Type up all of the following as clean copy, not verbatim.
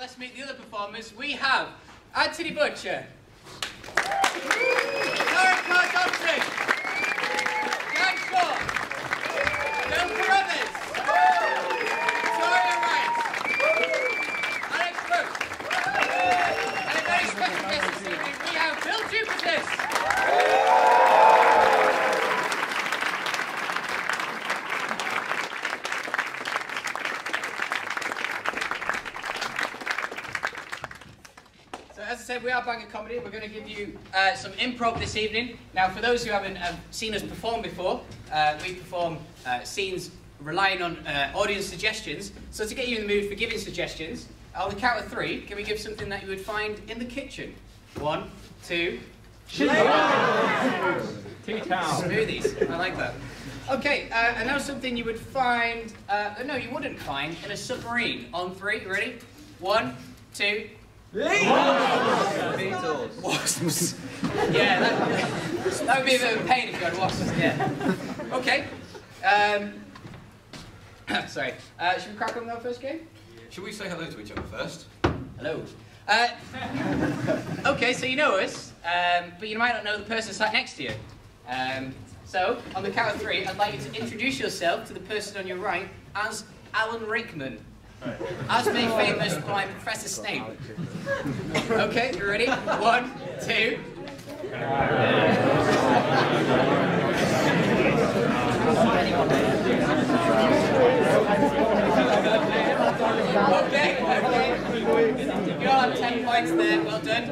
let's meet the other performers. We have Antony Butcher, Court-Dobson, Bangor, Phill Jupitus, Victoria Wright, Alex Brooks, and a very special guest this evening, we have Phill Jupitus. As I said, we are Bangor Comedy. We're going to give you some improv this evening. Now, for those who haven't seen us perform before, we perform scenes relying on audience suggestions. So to get you in the mood for giving suggestions, on the count of 3, can we give something that you would find in the kitchen? 1, 2, 3. Tea towel. Smoothies. I like that. Okay, and now something you would find, no, you wouldn't find in a submarine. On 3, you ready? 1, 2, Beatles. Wasps. Yeah, that would be a bit of a pain if you had wasps. Yeah. Okay. Sorry. Should we crack on with our first game? Should we say hello to each other first? Hello. Okay, so you know us, but you might not know the person sat next to you. So, on the count of 3, I'd like you to introduce yourself to the person on your right as Alan Rickman. As made famous by Professor Snape. Okay, you ready? 1, 2. Okay. You all have 10 points there, well done.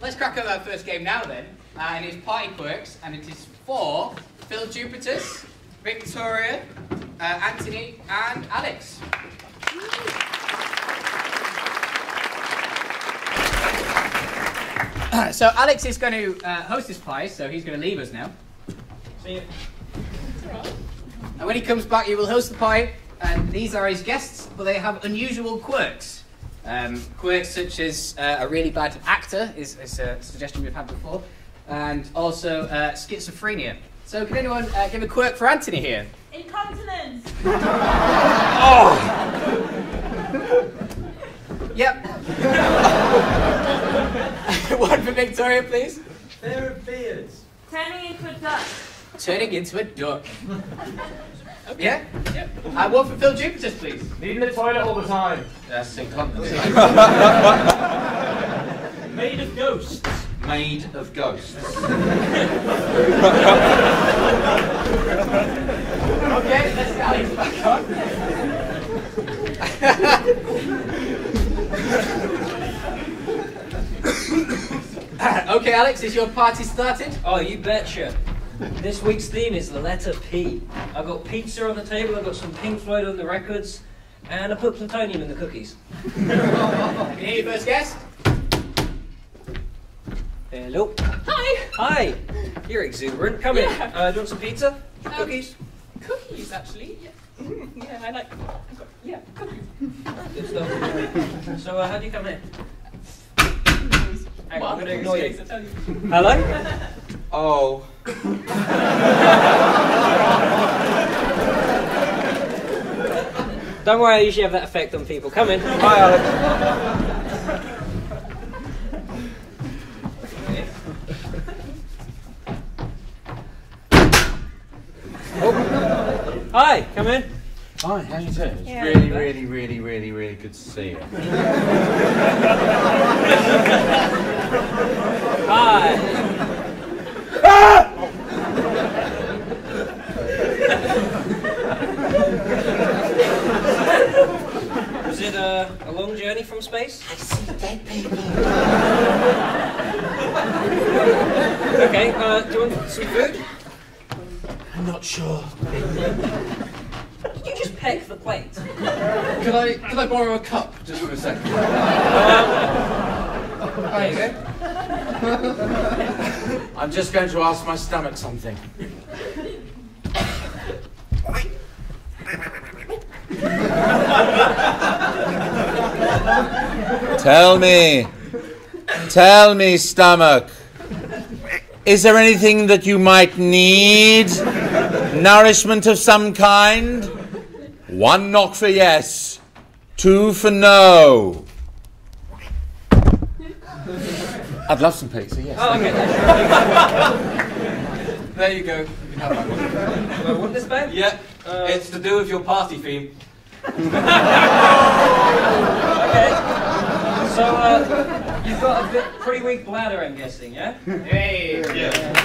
Let's crack on our first game now then. And it's Party Quirks, and it is for Phill Jupitus, Victoria, Antony, and Alex. So Alex is going to host this pie, so he's going to leave us now. See you. And when he comes back, he will host the pie, and these are his guests, but they have unusual quirks. Quirks such as a really bad actor is a suggestion we've had before, and also schizophrenia. So can anyone give a quirk for Antony here? Incontinence. Oh! Yep. One for Victoria, please. Fear of beards. Turning into a duck. Turning into a duck. Okay. Yeah? Yep. And one for Phill Jupitus, please. Needing the toilet all the time. That's incontinence. Made of ghosts. Made of ghosts. Okay, let's get Alex back on. Okay, Alex, is your party started? Oh, you betcha. This week's theme is the letter P. I've got pizza on the table, I've got some Pink Floyd on the records, and I put plutonium in the cookies. Can you hear your first guest? Hello. Hi. Hi. You're exuberant. Come in. Do you want some pizza? Cookies? Cookies, actually. Yeah, I like. Yeah, cookies. Good stuff. So, how do you come in? Hang on, I'm going to ignore you. Hello? Oh. Don't worry, I usually have that effect on people. Come in. Hi, Alex. Oh. Hi, come in. Hi, how you doing? It's Yeah. really good to see you. Hi. Ah! Was it a long journey from space? I see dead people. Okay, do you want some food? I'm not sure. Did you just peck the plate? Could I borrow a cup just for a second? There you go. I'm just going to ask my stomach something. Tell me, stomach, is there anything that you might need? Nourishment of some kind? 1 knock for yes, 2 for no. I'd love some pizza, yes. Oh, okay. There you go. You can have that one. Well, what this band? Yeah, it's to do with your party theme. Okay. So, you've got a pretty weak bladder, I'm guessing, yeah? Hey! Yeah.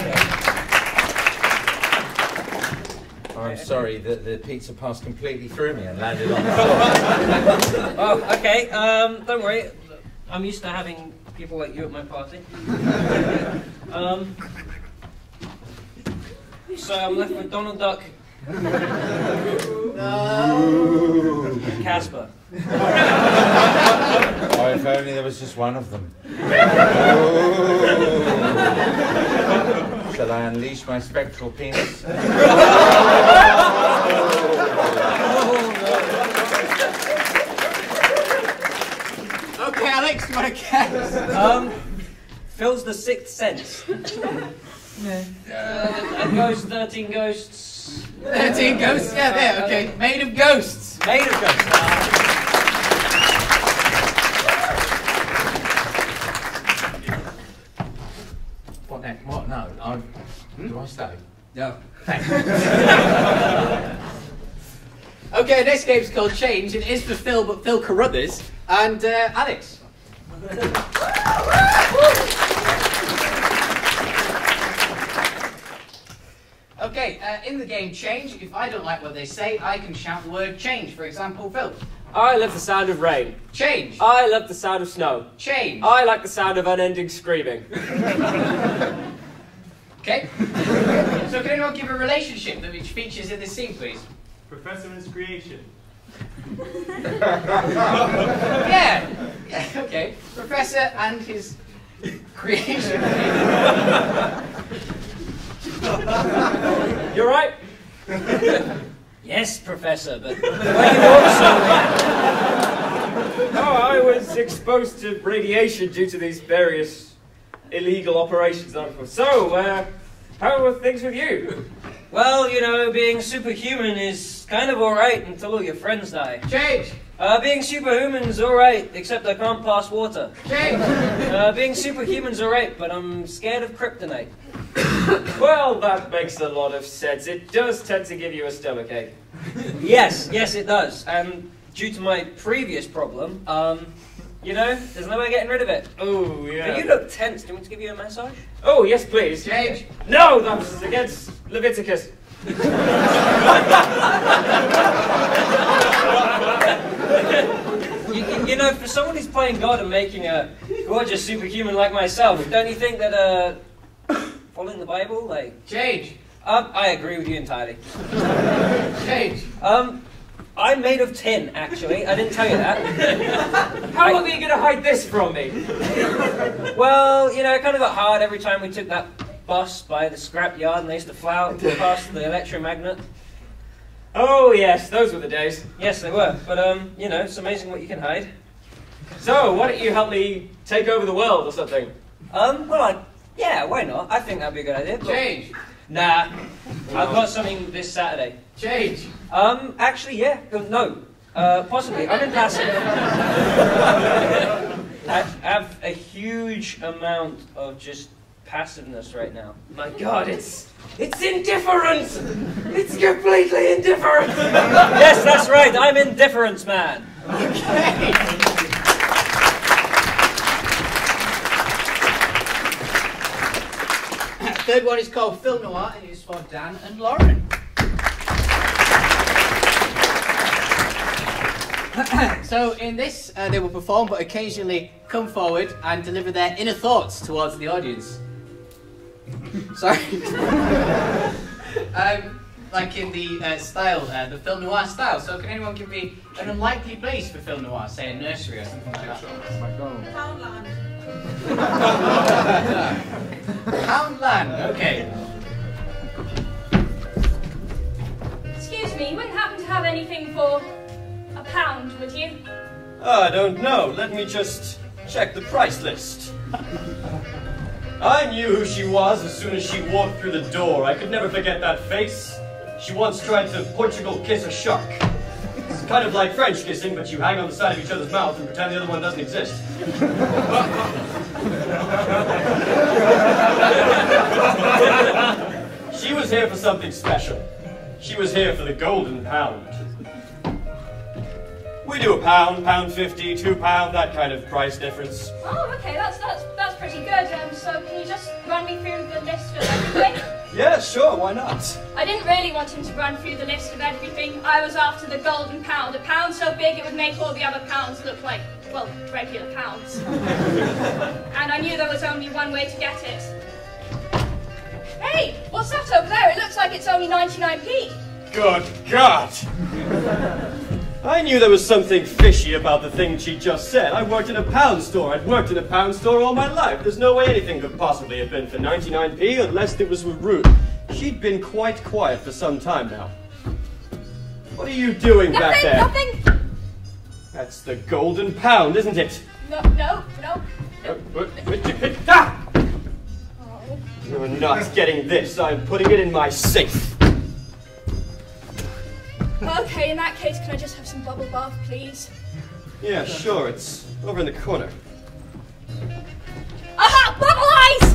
Oh, I'm sorry, the pizza passed completely through me and landed on the floor. Oh, okay. Don't worry. I'm used to having people like you at my party. So I'm left with Donald Duck. And Casper. Oh, if only there was just one of them. Shall I unleash my spectral penis? Okay, Alex, you want to guess? Phil's the Sixth Sense. A ghost, 13 ghosts. 13 ghosts? Yeah, there, okay. Made of ghosts. Made of ghosts. What next? What? No. Do I stay? No. Okay, this game's called Change. It is for Phill, but Phill Carruthers and Alex. Okay, in the game Change, if I don't like what they say, I can shout the word change. For example, Phill. I love the sound of rain. Change. I love the sound of snow. Change. I like the sound of unending screaming. Okay. So can anyone give a relationship that which features in this scene, please? Professor and his creation. Yeah. Yeah, okay. Professor and his creation. You're right. Yes, Professor, but why you walk so Oh, I was exposed to radiation due to these various illegal operations. So, how are things with you? Well, you know, being superhuman is kind of alright until all your friends die. Change. Being superhuman's alright, except I can't pass water. Change. Being superhuman's alright, but I'm scared of kryptonite. Well, that makes a lot of sense. It does tend to give you a stomachache. Yes, it does. And due to my previous problem, you know, there's no way of getting rid of it. Oh, yeah. But you look tense. Do you want me to give you a massage? Oh, yes, please. Change. No, that's against Leviticus. You know, for someone who's playing God and making a gorgeous superhuman like myself, don't you think that, following the Bible, like... Change. I agree with you entirely. Change. I'm made of tin, actually. I didn't tell you that. How long are you going to hide this from me? Well, you know, it kind of got hard every time we took that bus by the scrap yard and they used to fly out past the electromagnet. Oh, yes, those were the days. Yes, they were. But, you know, it's amazing what you can hide. So, why don't you help me take over the world or something? Well, yeah, why not? I think that'd be a good idea. But... Change. Nah. I've got something this Saturday. Change. Actually, yeah. No. Possibly. I'm in passive. I have a huge amount of just passiveness right now. My God, it's indifferent! It's completely indifferent! Yes, that's right. I'm indifference man. Okay. Third one is called Phill Noir and it's for Dan and Lauren. So in this, they will perform, but occasionally come forward and deliver their inner thoughts towards the audience. Sorry. Like in the style, the Phill Noir style. So can anyone give me an unlikely place for Phill Noir, say a nursery or something like that? Poundland. Poundland, okay. Excuse me, you wouldn't happen to have anything for a pound, would you? I don't know. Let me just check the price list. I knew who she was as soon as she walked through the door. I could never forget that face. She once tried to Portugal kiss a shark. Kind of like French kissing, but you hang on the side of each other's mouth and pretend the other one doesn't exist. She was here for something special. She was here for the golden pound. We do a pound, £1.50, £2, that kind of price difference. Oh, okay, that's pretty good. So can you just run me through the list of everything? Yeah, sure, why not? I didn't really want him to run through the list of everything. I was after the golden pound. A pound so big it would make all the other pounds look like, well, regular pounds. And I knew there was only one way to get it. Hey, what's that over there? It looks like it's only 99p. Good God! I knew there was something fishy about the thing she just said. I worked in a pound store. I'd worked in a pound store all my life. There's no way anything could possibly have been for 99p unless it was rude. She'd been quite quiet for some time now. What are you doing back there? Nothing! That's the golden pound, isn't it? No. Ah! You're not getting this. I'm putting it in my safe. Okay, in that case, can I just have some bubble bath, please? Yeah, sure. It's over in the corner. Aha! Bubble ice!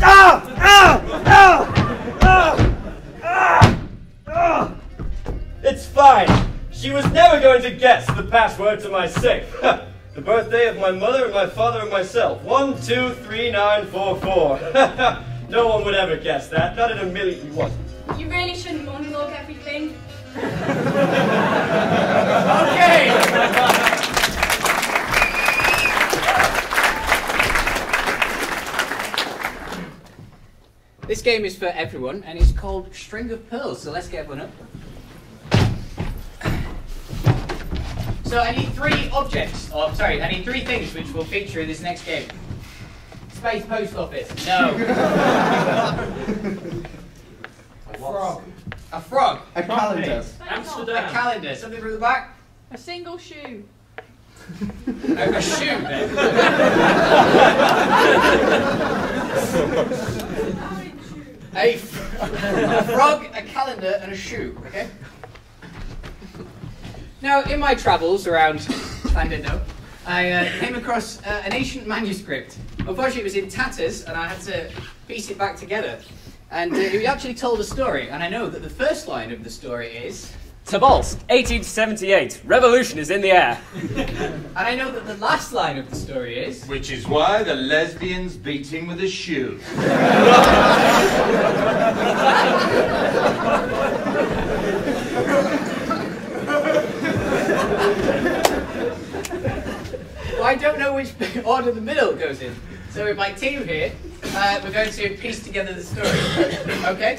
It's fine. She was never going to guess the password to my safe. The birthday of my mother and my father and myself. 123944. No one would ever guess that. Not in a million. What? You really shouldn't monologue everything. Okay. This game is for everyone, and it's called String of Pearls. So let's get everyone up. So I need three objects. Oh, sorry, I need three things which will feature in this next game. Space post office. No. A frog. A frog. A calendar. Amsterdam. A calendar. Something from the back. A single shoe. A shoe. Then. a frog, a calendar, and a shoe. Okay. Now, in my travels around Llandudno, I came across an ancient manuscript. Unfortunately, it was in tatters, and I had to piece it back together. And it actually told a story, and I know that the first line of the story is... Tobolsk, 1878. Revolution is in the air. And I know that the last line of the story is... Which is why the lesbian's beating with a shoe. Well, I don't know which order the middle goes in. So with my team here, we're going to piece together the story. Okay?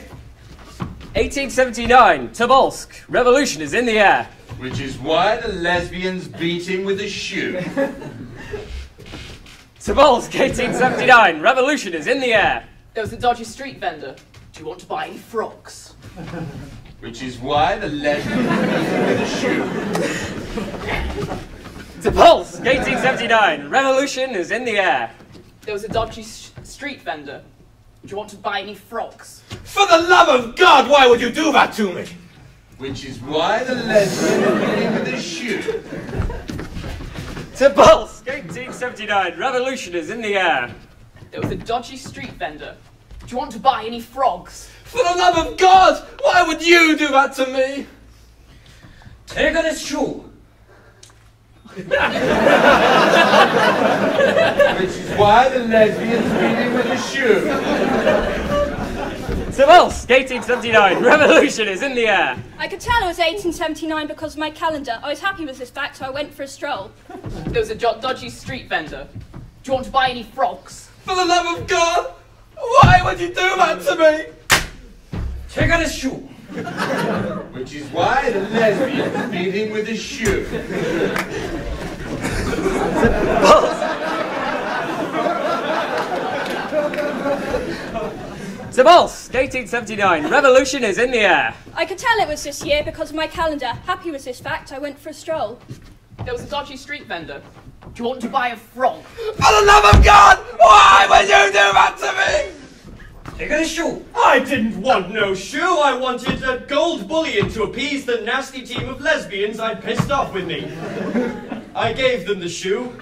1879. Tobolsk, revolution is in the air. Which is why the lesbian's beating with a shoe. Tobolsk, 1879. Revolution is in the air. There was a dodgy street vendor. Do you want to buy any frocks? Which is why the lesbian's beating with a shoe. Tobolsk, 1879. Revolution is in the air. There was a dodgy street vendor. Do you want to buy any frocks? For the love of God, why would you do that to me? Which is why the lesbian is beating with a shoe. Tobolsk, 1879. Revolution is in the air. There was a dodgy street vendor. Do you want to buy any frogs? For the love of God, why would you do that to me? Take on his shoe. Which is why the lesbian's beating with a shoe. Tobolsk, 1879. Revolution is in the air. I could tell it was 1879 because of my calendar. I was happy with this fact, so I went for a stroll. There was a dodgy street vendor. Do you want to buy any frogs? For the love of God, why would you do that to me? Take on his shoe. Which is why the lesbian's beating with a shoe. Tobolsk, 1879. Revolution is in the air. I could tell it was this year because of my calendar. Happy with this fact, I went for a stroll. There was a dodgy street vendor. Do you want to buy a frog? For the love of God, why would you do that to me? They got a shoe. I didn't want no shoe. I wanted a gold bullion to appease the nasty team of lesbians I'd pissed off with me. I gave them the shoe.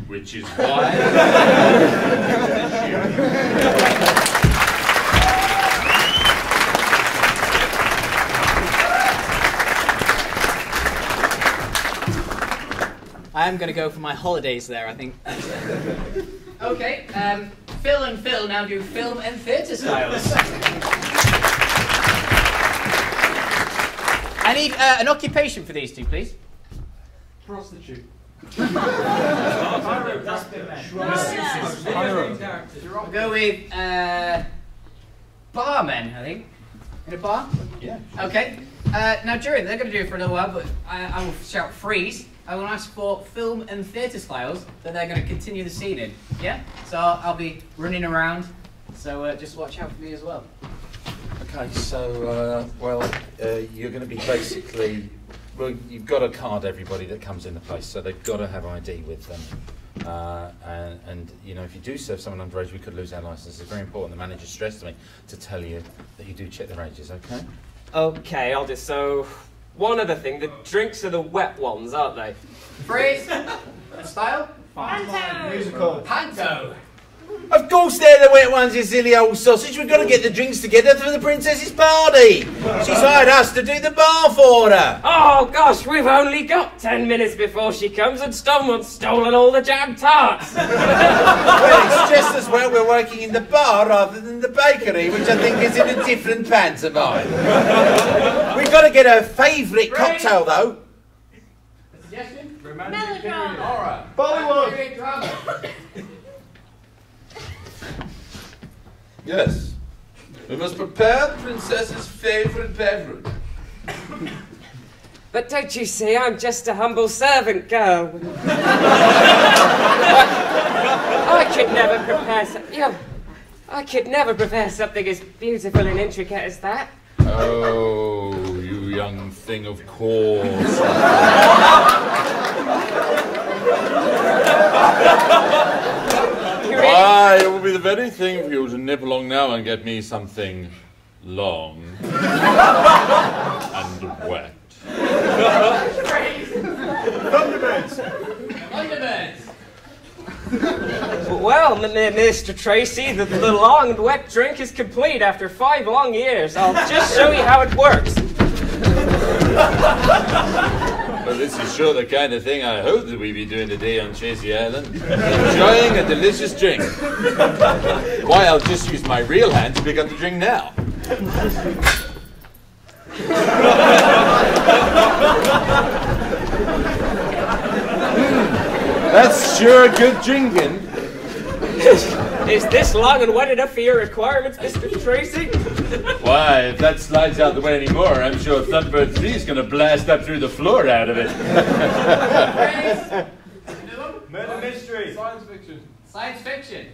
Which is why... I am going to go for my holidays there, I think. Okay, Phill and Phill now do film and theatre styles. I need an occupation for these two, please. Prostitute. We'll go with barmen, I think. In a bar? Yeah. Okay. Now, during, they're going to do it for a little while, but I will shout freeze. I will ask for film and theatre styles that they're going to continue the scene in. Yeah? So I'll be running around, so just watch out for me as well. Okay, so, you're going to be basically... Well, you've got to card everybody that comes in the place, so they've got to have ID with them. And you know, if you do serve someone underage, we could lose our licence. It's very important. The manager stressed to me to tell you that you do check their ages, okay? Okay, I'll just... So, one other thing, the drinks are the wet ones, aren't they? Phrase and style? Panto. Musical. Panto. Of course they're the wet ones, you silly old sausage. We've got to get the drinks together for the princess's party. She's hired us to do the bar for her. Oh gosh, we've only got 10 minutes before she comes and someone's stolen all the jam tarts. Well, it's just as well we're working in the bar rather than the bakery, which I think is in a different pantomime. We've got to get her favourite cocktail, though. A suggestion? Romantic period. Alright. Bollywood. Drama. Yes. We must prepare the princess's favourite beverage. But don't you see, I'm just a humble servant girl. I could never prepare I could never prepare something as beautiful and intricate as that. Oh, you young thing, of course. Why, it will be the very thing for you to nip along now and get me something long and wet. Thunderbirds. Thunderbirds. Well, Mr. Tracy, the long and wet drink is complete after 5 long years. I'll just show you how it works. Well, this is sure the kind of thing I hope that we be doing today on Chasey Island. Enjoying a delicious drink. Why, I'll just use my real hand to pick up the drink now. That's sure good drinking. Is this long and wet enough for your requirements, Mr. Tracy? Why, if that slides out the way anymore, I'm sure Thunderbird 3 is going to blast up through the floor out of it. Murder mystery. Science fiction. Science fiction.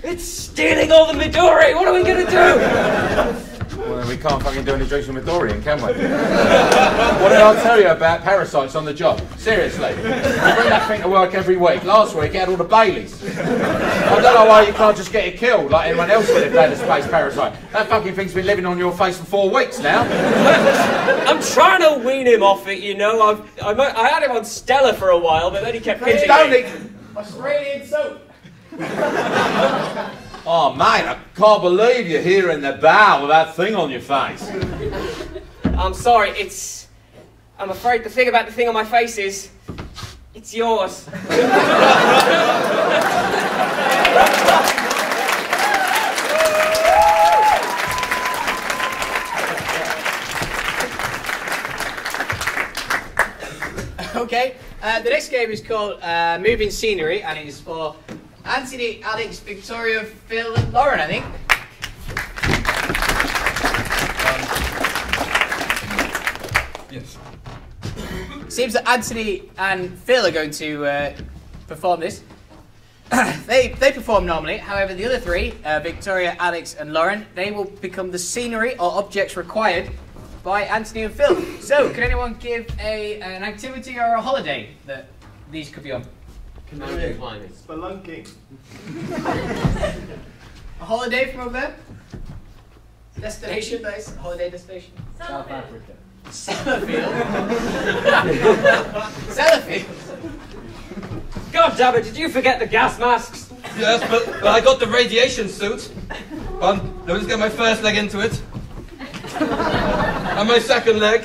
It's stealing all the Midori! What are we going to do? Well, we can't fucking do any drinks with Dorian, can we? What did I tell you about parasites on the job? Seriously. We bring that thing to work every week. Last week it had all the Baileys. I don't know why you can't just get it killed like anyone else would if they had a space parasite. That fucking thing's been living on your face for 4 weeks now. I'm trying to wean him off it, you know. I had him on Stella for a while, but then he kept hitting me. Australian soap. Oh, mate, I can't believe you're here in the bar with that thing on your face. I'm sorry, I'm afraid the thing about the thing on my face is... it's yours. Okay, the next game is called Moving Scenery, and it is for Antony, Alex, Victoria, Phill, and Lauren, I think. Yes. Seems that Antony and Phill are going to perform this. They perform normally, however the other three, Victoria, Alex and Lauren, they will become the scenery or objects required by Antony and Phill. So, can anyone give an activity or a holiday that these could be on? Mountain climbing. Spelunking. A holiday from over there? Destination, nice. Holiday destination. South Africa. Sellafield. Sellafield. God damn it, did you forget the gas masks? Yes, but I got the radiation suit. Let me just get my first leg into it. And my second leg.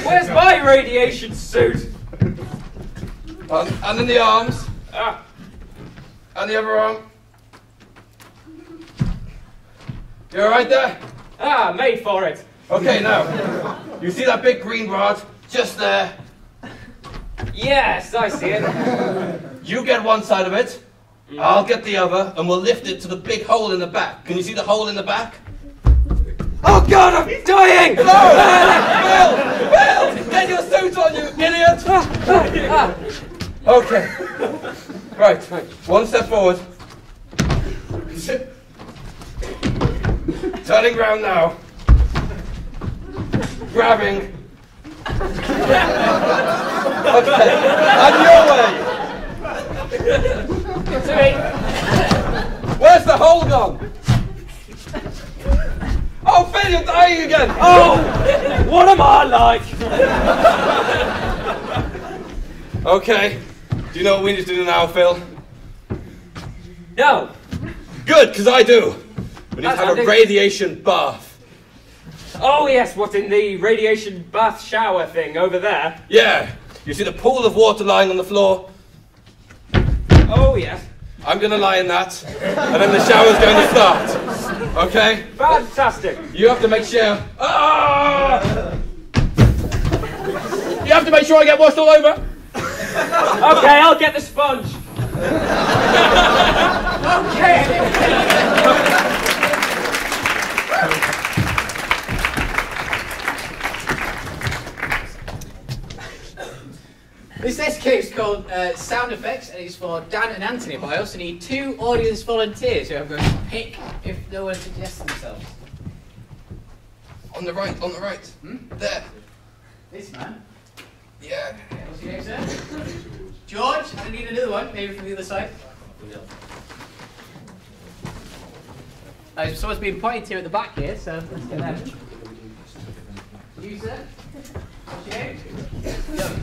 Where's my radiation suit? And in the arms. Ah. And the other arm. You alright there? Ah, made for it. Okay, now. You see that big green rod? Just there. Yes, I see it. You get one side of it. I'll get the other, and we'll lift it to the big hole in the back. Can you see the hole in the back? Oh God, I'm dying! No! Phill! Get your suit on, you idiot! Okay. Right. One step forward. Turning round now. Grabbing. Okay. And your way. Where's the hole gone? Oh, Phill, you're dying again! Oh! What am I like? Okay. Do you know what we need to do now, Phill? No. Good, because I do. We need to have a That's- radiation bath. Oh yes, what in the radiation bath shower thing over there? Yeah. You see the pool of water lying on the floor? Oh yes. I'm going to lie in that, and then the shower's going to start. Okay? Fantastic. You have to make sure... Ah! You have to make sure I get washed all over. Okay, I'll get the sponge. Okay. This escape is called Sound Effects, and it's for Dan and Antony, but I also need 2 audience volunteers who I'm going to pick if no one suggests themselves. On the right, on the right. There. This man. Yeah. What's your name, sir? George, and I need another one, maybe from the other side. Someone's been pointed here at the back here, so let's get them. You, sir? What's your name? Doug.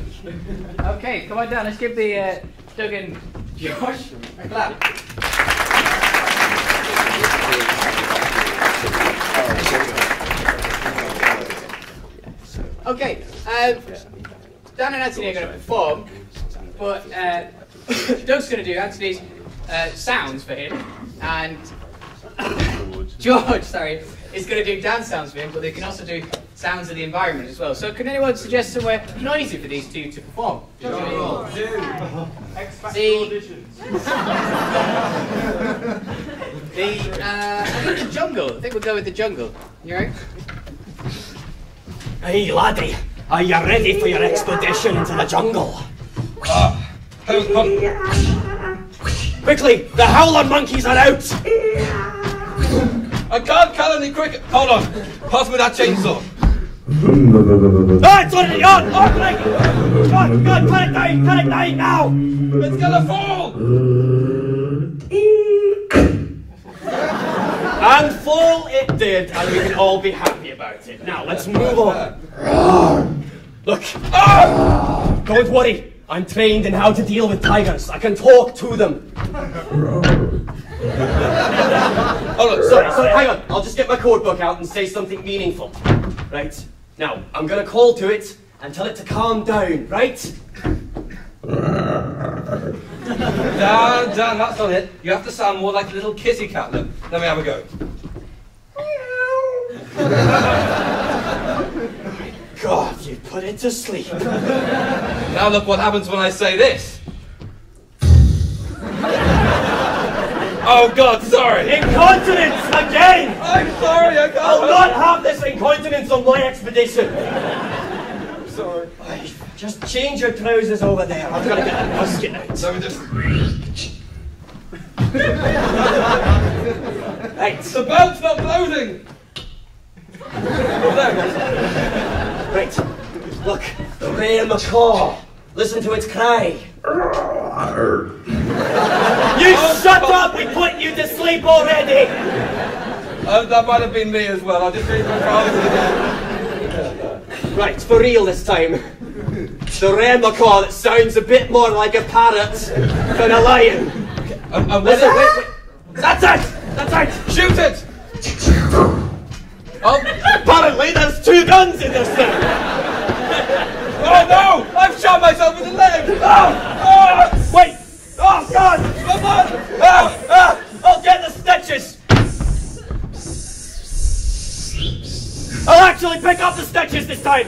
Okay, come on down. Let's give the Doug and Josh a clap. Okay, Dan and Antony are going to perform, but Doug's going to do Antony's sounds for him, and George, sorry, is going to do dance sounds for him, but they can also do sounds of the environment as well. So can anyone suggest somewhere noisy for these two to perform? I think the jungle. I think we'll go with the jungle. You alright? Hey, laddie, are you ready for your expedition into the jungle? Quickly, the howler monkeys are out! I can't cut any quicker. Hold on. Pass me that chainsaw. Ah, it's already on! God, cut it down now! It's gonna fall! And fall it did, and we can all be happy about it. Now, let's move on. Look. Don't worry. I'm trained in how to deal with tigers. I can talk to them. Oh, look, sorry, hang on. I'll just get my code book out and say something meaningful. Right? Now, I'm going to call to it and tell it to calm down, right? Dan, that's not it. You have to sound more like a little kitty cat. Look, let me have a go. God, you put it to sleep. Now look what happens when I say this. Oh God, sorry. Incontinence again! I'm sorry, I can't. I'll not have this incontinence on my expedition. Sorry. Just change your trousers over there. I've got to get that musket out. Let me just... Right. The belt's not loading! Right. Look, the rare macaw. Listen to its cry. You shut up! We put you to sleep already! That might have been me as well. I just changed my trousers again. Right, for real this time. The rare macaw that sounds a bit more like a parrot than a lion. Listen, wait. That's it! That's it! Shoot it! Oh, apparently there's 2 guns in this thing! Oh no! I've shot myself in the leg! Wait! Oh God! Come on! I'll get the stitches! I'll actually pick up the stitches this time!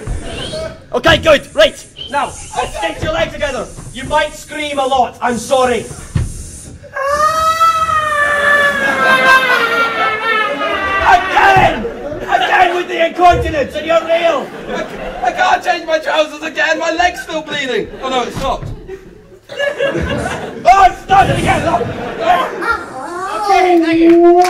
Okay, good, right. Now, let's stitch your leg together. You might scream a lot, I'm sorry. Again with the incontinence, and you're real! I can't change my trousers again, my leg's still bleeding! Oh no, it's stopped. Oh, it's started again! Okay, thank you.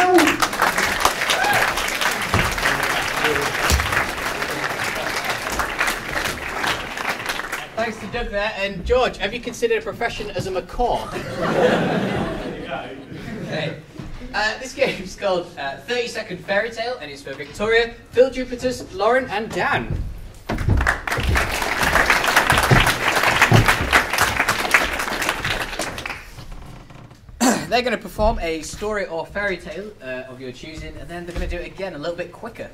Thanks to Doug there. And George, have you considered a profession as a macaw? Okay. This game is called 30-Second Fairy Tale, and it's for Victoria, Phill Jupitus, Lauren, and Dan. They're going to perform a story or fairy tale of your choosing, and then they're going to do it again a little bit quicker.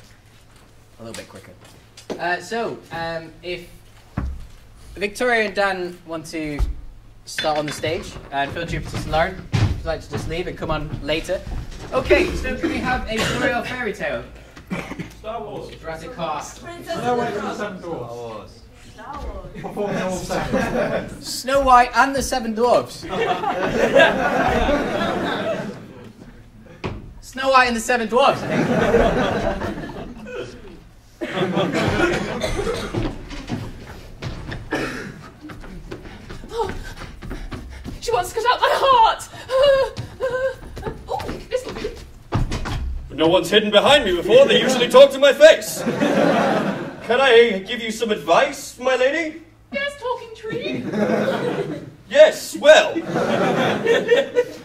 If Victoria and Dan want to start on the stage, and Phill Jupitus and Lauren, if you'd like to just leave and come on later. Okay, so can we have a story or fairy tale? Star Wars. Jurassic Park. Snow White and the Seven Dwarfs. Star Wars. Performing all 7. Snow White and the Seven Dwarfs. Snow White and the Seven Dwarfs, I think. Oh, she wants to cut out my heart. Oh, this will do. No one's hidden behind me before, they usually talk to my face. Can I give you some advice, my lady? Yes, talking tree. Yes, well.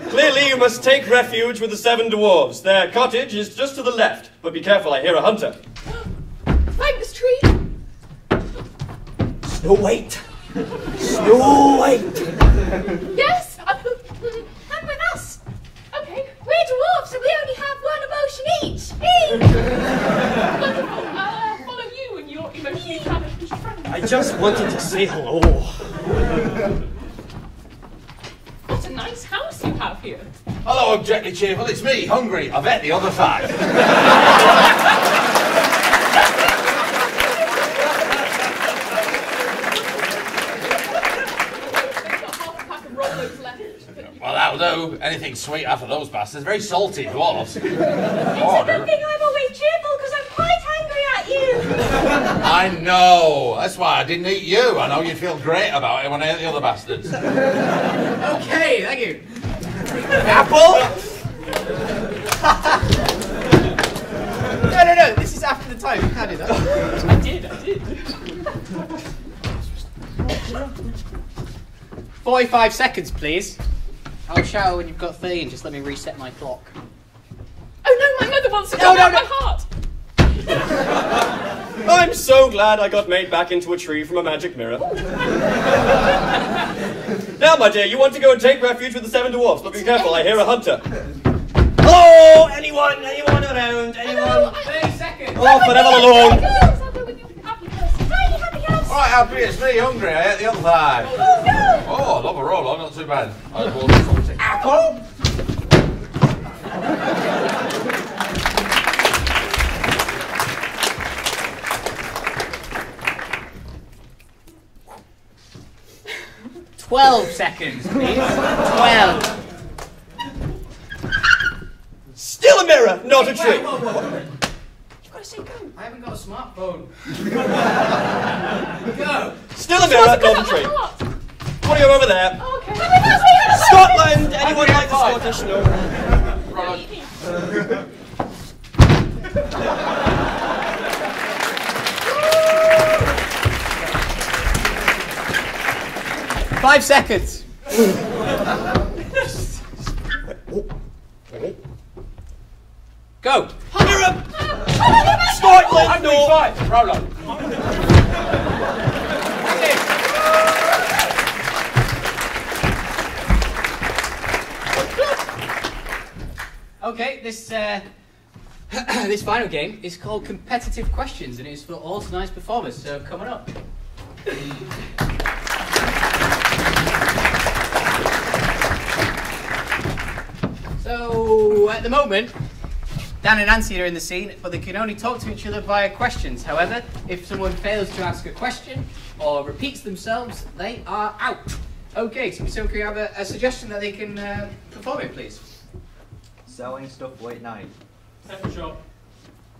Clearly you must take refuge with the 7 dwarves. Their cottage is just to the left, but be careful, I hear a hunter. Climb this tree. Snow White. Snow White. Yes, come with us. Okay, we're dwarfs and we only have one emotion each. Wonderful. I'll follow you and your emotionally challenged friend. I just wanted to say hello. What a nice house you have here. Hello, objectly cheerful. It's me, hungry. I've ate the other 5. Well, that'll do. Anything sweet after those bastards. Very salty dwarfs. It's a good thing I'm always cheerful because I'm quite angry at you. I know. That's why I didn't eat you. I know you'd feel great about it when I ate the other bastards. Okay, thank you. Apple? No. This is after the time. You can't do that. I did. 45 seconds, please. I'll shout when you've got 30 and just let me reset my clock. Oh no, my mother wants to cut out my heart. I'm so glad I got made back into a tree from a magic mirror. Now, my dear, you want to go and take refuge with the 7 dwarfs, but be careful, I hear a hunter. Hello, anyone around, anyone? 30 seconds. Oh, forever alone. Alright, Happy, it's me, hungry. I ate the other 5. Oh no! Oh, I love a roll. Not too bad. I was walking salty. Apple? Seconds, please. 12. Still a mirror, not a tree. You've got to say go. I haven't got a smartphone. Go. Still a mirror, not a tree. What do you have over there? Okay. Scotland! Anyone like the Scottish? No. Right. 5 seconds. 5, roll on. Okay, this this final game is called Competitive Questions, and it's for all tonight's performers. So come on up. So at the moment, Dan and Antony are in the scene, but they can only talk to each other via questions. However, if someone fails to ask a question or repeats themselves, they are out. Okay, so can we have a suggestion that they can perform it, please? Selling stuff late night. Pet shop.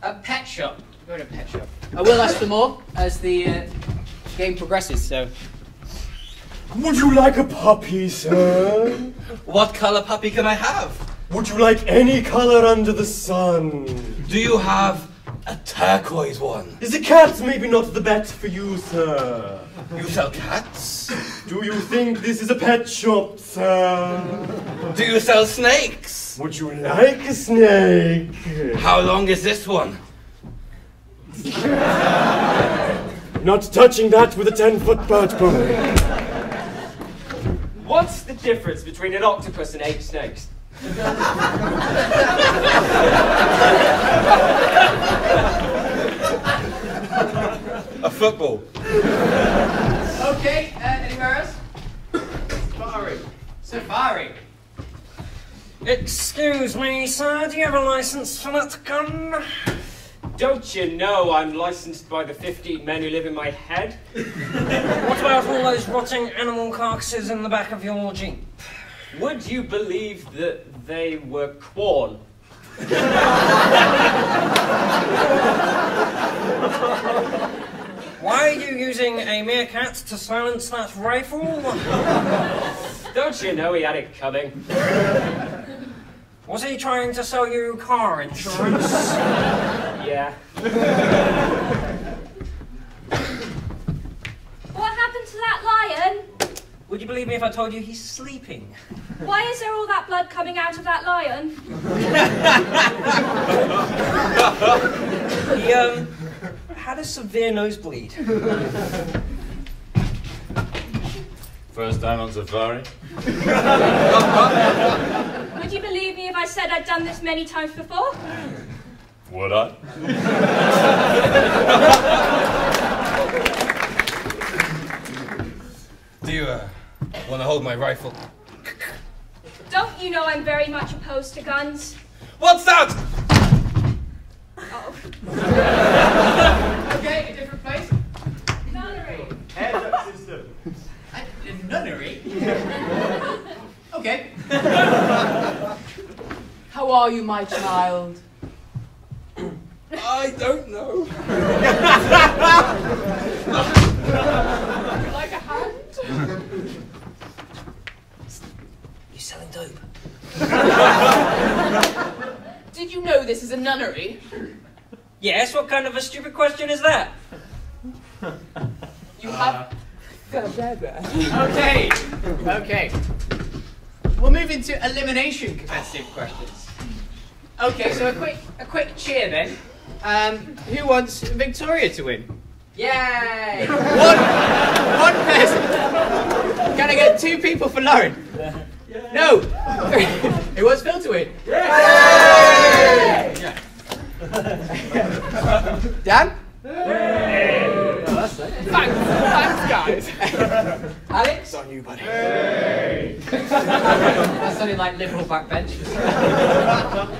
A pet shop. Go to a pet shop. I will ask for more as the game progresses, so... Would you like a puppy, sir? What colour puppy can I have? Would you like any colour under the sun? Do you have a turquoise one? Is a cat maybe not the bet for you, sir? You sell cats? Do you think this is a pet shop, sir? Do you sell snakes? Would you like a snake? How long is this one? Not touching that with a 10-foot bird boy. What's the difference between an octopus and 8 snakes? A football. Okay, anywhere else? Safari. Excuse me, sir, do you have a license for that gun? Don't you know I'm licensed by the 15 men who live in my head? What about all those rotting animal carcasses in the back of your Jeep? Would you believe that they were Quorn? Why are you using a meerkat to silence that rifle? Don't you know he had it coming? Was he trying to sell you car insurance? Yeah. What happened to that lion? Would you believe me if I told you he's sleeping? Why is there all that blood coming out of that lion? He, had a severe nosebleed. First time on safari? Would you believe me if I said I'd done this many times before? Would I? Do you, want to hold my rifle? Don't you know I'm very much opposed to guns? What's that? Oh. Okay, a different place. Nunnery. Air system. A nunnery? Okay. How are you, my child? I don't know. Would you like a hand? You selling dope? Did you know this is a nunnery? Yes, what kind of a stupid question is that? You have... Okay. Okay. We'll move into elimination competitive questions. Okay, so a quick cheer then. Who wants Victoria to win? Yay! One person. Can I get 2 people for Lauren? No. Who wants Phill to win? Yay! Dan? Oh, that's nice. Thanks, guys. Alex? It's on you, buddy. That sounded like Liverpool backbench.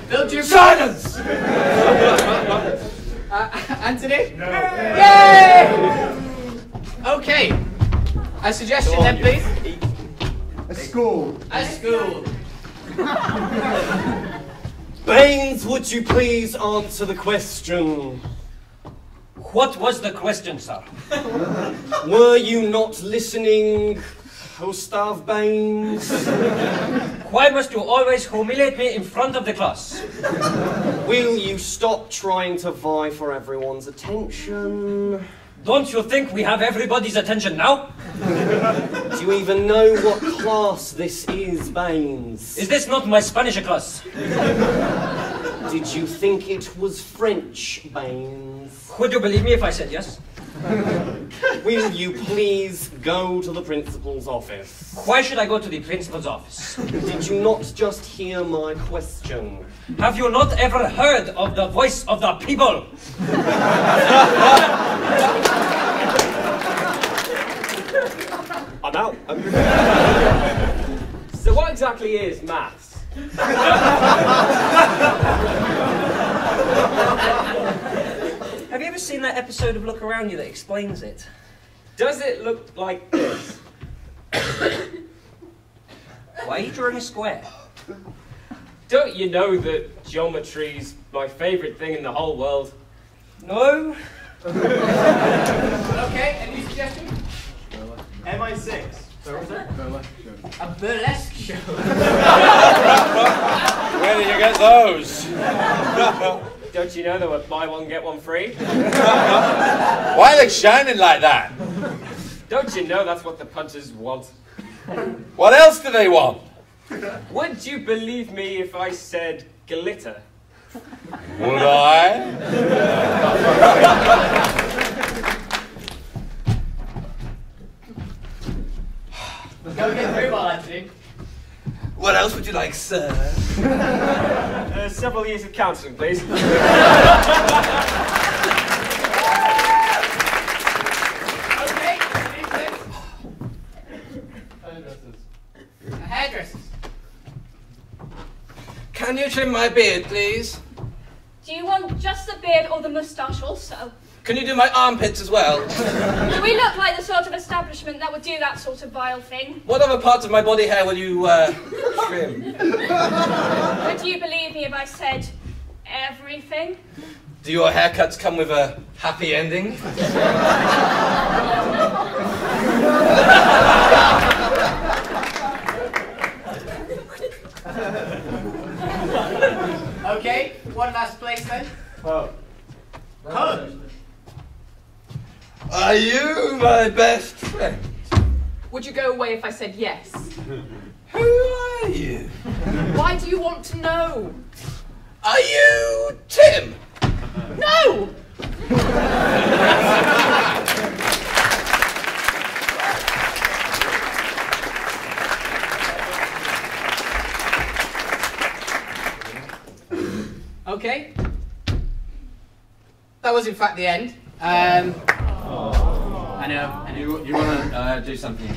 Phill Jupitus? Silence! Antony? No. Yay! Okay. A suggestion then, please. A school. A school. Baines, would you please answer the question? What was the question, sir? Were you not listening, Gustav Baines? Why must you always humiliate me in front of the class? Will you stop trying to vie for everyone's attention? Don't you think we have everybody's attention now? Do you even know what class this is, Baines? Is this not my Spanish class? Did you think it was French, Baines? Would you believe me if I said yes? Will you please go to the principal's office? Why should I go to the principal's office? Did you not just hear my question? Have you not ever heard of the voice of the people? I'm out. So what exactly is maths? Have you ever seen that episode of Look Around You that explains it? Does it look like this? Why are you drawing a square? Don't you know that geometry's my favourite thing in the whole world? No. Okay, any suggestion? MI6. So what's that? A burlesque show. Where did you get those? Don't you know there were buy one, get one free? Why are they shining like that? Don't you know that's what the punters want? What else do they want? Would you believe me if I said glitter? Would I? Go get through, Antony. What else would you like, sir? Several years of counselling, please. Okay, hairdressers. Can you trim my beard, please? Do you want just the beard or the moustache also? Can you do my armpits as well? Do we look like the sort of establishment that would do that sort of vile thing? What other parts of my body hair will you, trim? Would you believe me if I said everything? Do your haircuts come with a happy ending? Okay, one last place then. Oh. Colours. Are you my best friend? Would you go away if I said yes? Who are you? Why do you want to know? Are you Tim? No! Okay. That was in fact the end. I know. You want to do something? We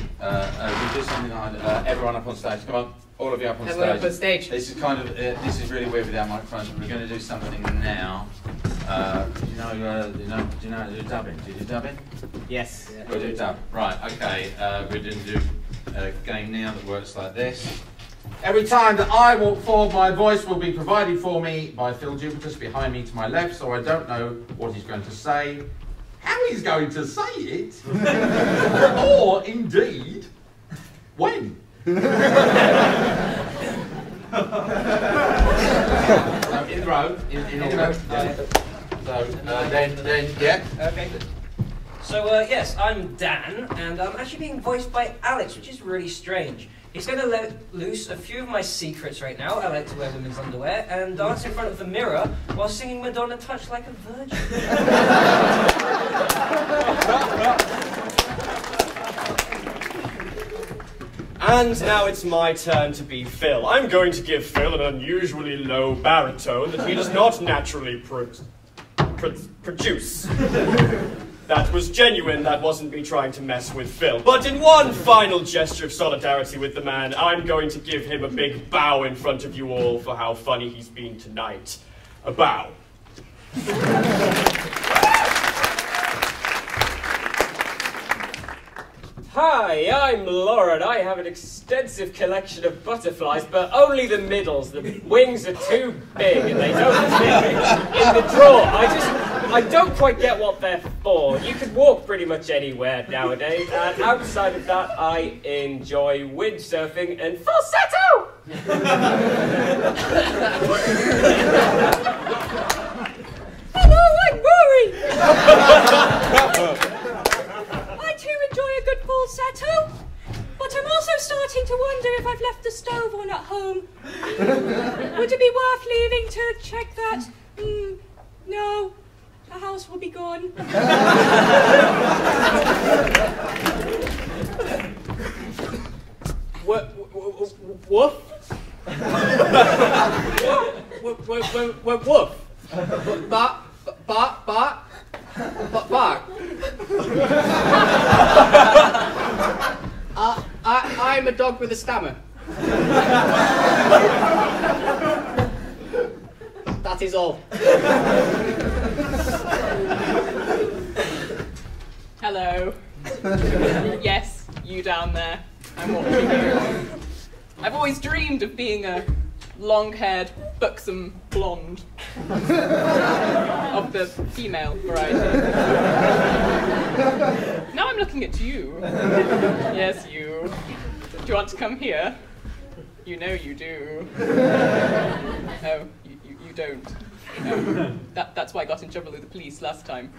do something on everyone up on stage. Come on, all of you up on Everyone stage. up on stage. This is kind of this is really weird without microphones. We're going to do something now. Do you know dubbing? Do you do dubbing? Yes. Yeah. We'll do dub. Right. Okay. We're going to do a game now that works like this. Every time that I walk forward, my voice will be provided for me by Phill Jupitus behind me to my left, so I don't know what he's going to say, how he's going to say it, or indeed, when. So in the row, in order. So then, yeah. Okay. So yes, I'm Dan, and I'm actually being voiced by Alex, which is really strange. He's going to let loose a few of my secrets right now. I like to wear women's underwear and dance in front of the mirror while singing Madonna Touch Like a Virgin. And now it's my turn to be Phill. I'm going to give Phill an unusually low baritone that he does not naturally produce. That was genuine, that wasn't me trying to mess with Phill. But in one final gesture of solidarity with the man, I'm going to give him a big bow in front of you all for how funny he's been tonight. A bow. Hi, I'm Laura, and I have an extensive collection of butterflies, but only the middles. The wings are too big, and they don't fit in the drawer. I don't quite get what they're for. You could walk pretty much anywhere nowadays, and outside of that, I enjoy windsurfing and falsetto! Hello, I'm Rory! I too enjoy a good falsetto, but I'm also starting to wonder if I've left the stove on at home. Would it be worth leaving to check that? No. The house will be gone. Woof? Woof? Bark. I'm a dog with a stammer. That is all. Hello. Yes, you down there. I'm watching you. I've always dreamed of being a long-haired, buxom blonde. Of the female variety. Now I'm looking at you. Yes, you. Do you want to come here? You know you do. No, you don't. No. That's why I got in trouble with the police last time.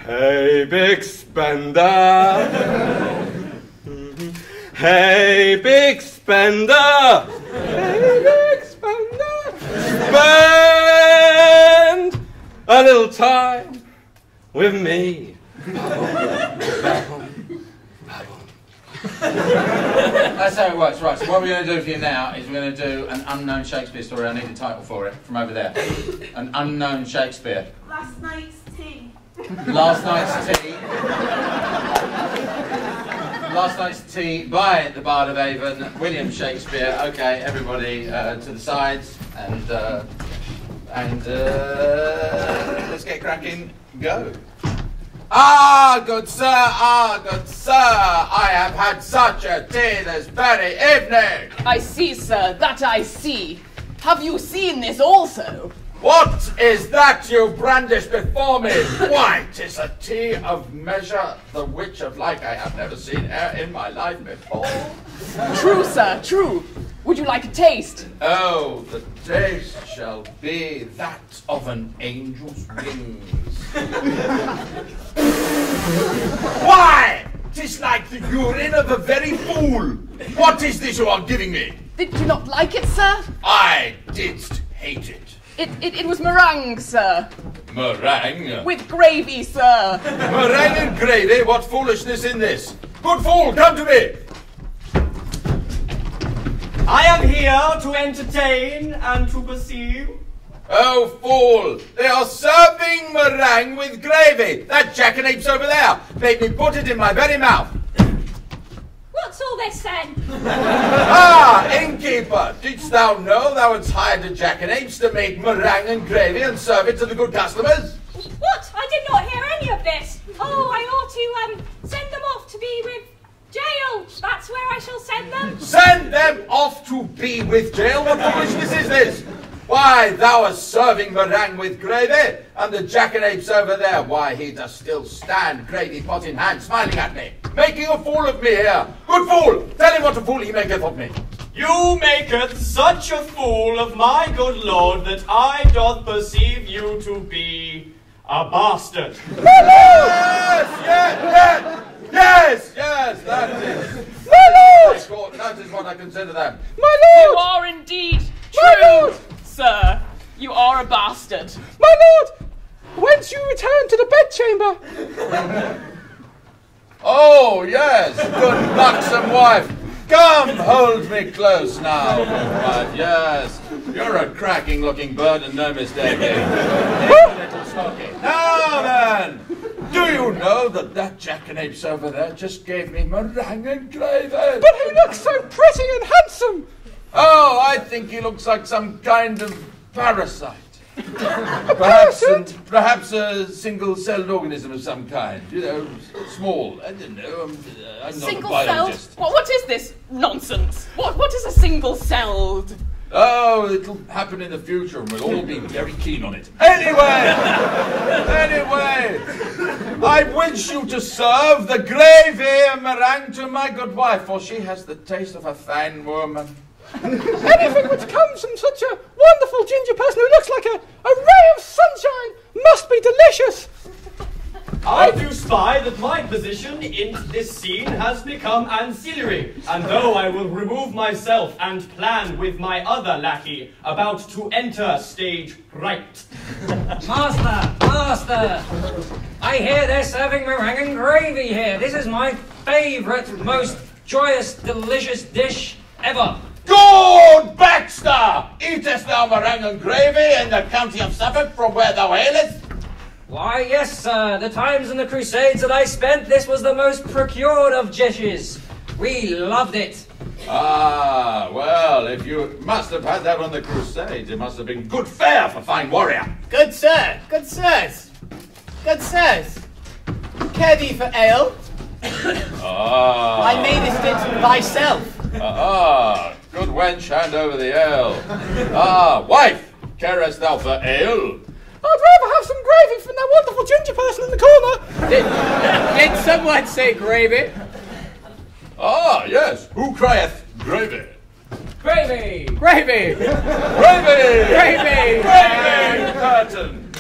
Hey, big spender. Hey, big spender. Hey, big spender. Spend a little time with me. That's how it works, right. So what we're going to do for you now is we're going to do an unknown Shakespeare story. I need a title for it from over there. An unknown Shakespeare. Last night's tea. Last Night's Tea. Last Night's Tea by the Bard of Avon, William Shakespeare. Okay, everybody to the sides and let's get cracking. Go. Ah, good sir, I have had such a tea this very evening. I see, sir, that I see. Have you seen this also? What is that you brandish before me? Why, 'tis a tea of measure, the which of like I have never seen e'er in my life before. True, sir, true. Would you like a taste? Oh, the taste shall be that of an angel's wings. Why, 'tis like the urine of a very fool. What is this you are giving me? Did you not like it, sir? I didst hate it. It was meringue, sir. Meringue? With gravy, sir. Meringue and gravy? What foolishness in this? Good fool, come to me. I am here to entertain and to perceive. Oh, fool! They are serving meringue with gravy. That jackanapes over there made me put it in my very mouth. What's all this then? Ah, innkeeper, didst thou know thou hadst hired a jackanapes to make meringue and gravy and serve it to the good customers? What? I did not hear any of this. Oh, I ought to send them off to be with jail. That's where I shall send them. Send them off to be with jail? What foolishness is this? Why, thou art serving meringue with gravy, and the jackanapes over there, why, he does still stand, gravy pot in hand, smiling at me, making a fool of me here. Good fool, tell him what a fool he maketh of me. You maketh such a fool of my good lord that I doth perceive you to be a bastard. Yes, that is. My lord! That is what I consider them. My lord! You are indeed true, sir. You are a bastard. My lord! Whence you return to the bedchamber? Oh, yes, good buxom wife. Come, hold me close now, good wife. Yes, you're a cracking looking bird and no mistake. Little smoky. Now then, do you know that jackanapes over there just gave me meringue and gravy? But he looks so pretty and handsome. Oh, I think he looks like some kind of parasite. Perhaps a single-celled organism of some kind. You know, small. I don't know. I'm not a biologist. What is this nonsense? What is a single-celled? Oh, it'll happen in the future, and we'll all be very keen on it. Anyway, I wish you to serve the gravy and meringue to my good wife, for she has the taste of a fine woman. Anything which comes from such a wonderful ginger person who looks like a ray of sunshine must be delicious. I do spy that my position in this scene has become ancillary, and though I will remove myself and plan with my other lackey about to enter stage right. Master! I hear they're serving meringue and gravy here. This is my favourite, most joyous, delicious dish ever. Good Baxter! Eatest thou meringue and gravy in the county of Suffolk from where thou hailest? Why, yes, sir. The times and the crusades that I spent, this was the most procured of dishes. We loved it. Ah, well, if you must have had that on the crusades, it must have been good fare for fine warrior. Good sir, good sirs, good sirs. Care thee for ale? I madest it thyself. Good wench, hand over the ale. Wife, carest thou for ale? I'd rather have some gravy from that wonderful ginger person in the corner. Did someone say gravy? Yes. Who crieth gravy? Gravy! Gravy! Gravy! Gravy! Gravy! Curtain!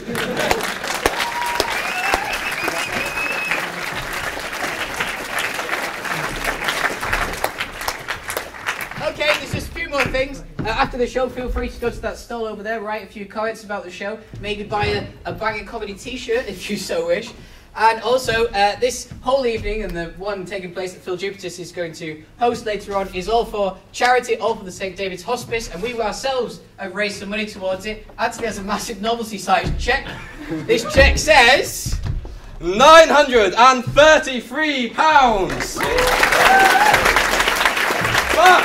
Okay, there's just a few more things. After the show, feel free to go to that stall over there, write a few comments about the show, maybe buy a Bangor Comedy t-shirt if you so wish. And also, this whole evening, and the one taking place that Phill Jupitus is going to host later on, is all for charity, all for the St. David's Hospice, and we ourselves have raised some money towards it. Antony has a massive novelty-sized cheque. This cheque says... £933! But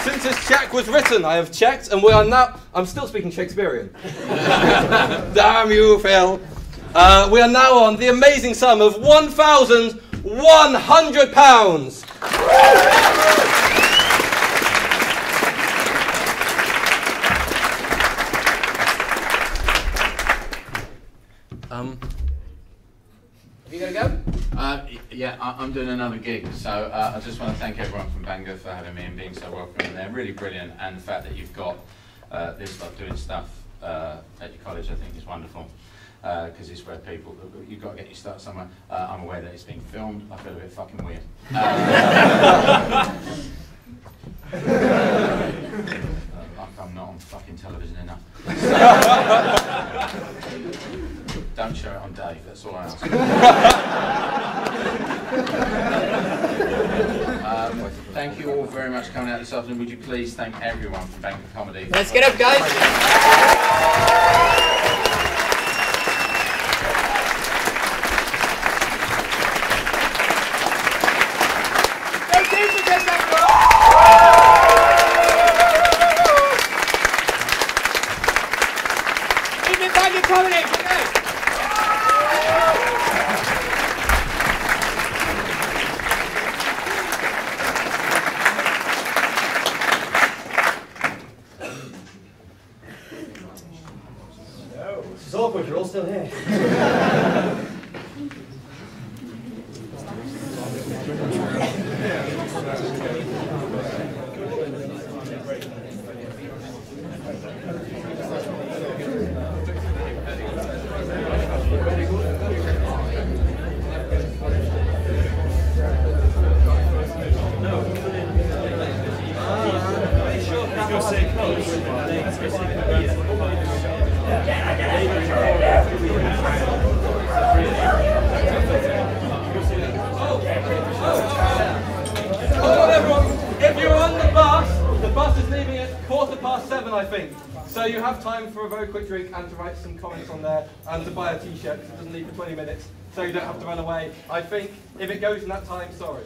since this cheque was written, I have checked, and we are now... I'm still speaking Shakespearean. Damn you, Phil. We are now on the amazing sum of £1,100. Have you got to go? Yeah, I'm doing another gig, so I just want to thank everyone from Bangor for having me and being so welcoming. They're really brilliant, and the fact that you've got this lot doing stuff at your college, I think is wonderful, because it's where people, you've got to get your start somewhere. I'm aware that it's being filmed. I feel a bit fucking weird. Like I'm not on fucking television enough. Don't show it on Dave, that's all I ask. Thank you all very much for coming out this afternoon. Would you please thank everyone from Bangor Comedy? Let's get up, guys. It's awkward, you're all still here. I think. So you have time for a very quick drink and to write some comments on there and to buy a t-shirt because it doesn't leave for 20 minutes, so you don't have to run away. I think if it goes in that time, sorry.